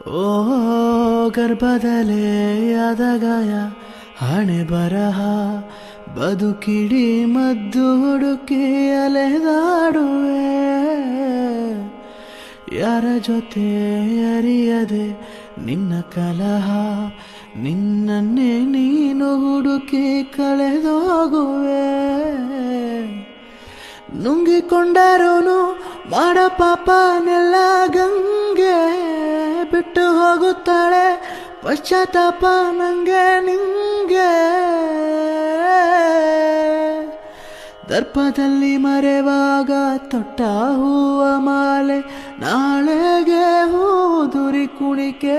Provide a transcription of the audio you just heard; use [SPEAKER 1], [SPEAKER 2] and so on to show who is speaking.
[SPEAKER 1] ಓ ಗರ್ಭದಲ್ಲೇ ಆದ ಗಾಯ ಹಣೆ ಬರಹ ಬದುಕಿಡಿ ಮದ್ದು ಹುಡುಕಿ ಅಲೆದಾಡುವೆ ಯಾರ ಜೊತೆ ಅರಿಯದೆ ನಿನ್ನ ಕಲಹ ನಿನ್ನನ್ನೇ ನೀನು ಹುಡುಕಿ ಕಳೆದೋಗುವೆ ನುಂಗಿಕೊಂಡರೂ ಮಾಡ ಪಾಪನೆಲ್ಲ ಗಂಗೆ ಬಿಟ್ಟು ಹೋಗುತ್ತಾಳೆ ಪಶ್ಚಾತ್ತಾಪ ನಂಗೆ ನಿಂಗೆ ದರ್ಪದಲ್ಲಿ ಮರೆವಾಗ ತೊಟ್ಟ ಹೂವ ಮಾಲೆ ನಾಳೆಗೆ ಹೂದುರಿ ಕುಣಿಕೆಯಾಗದೇನು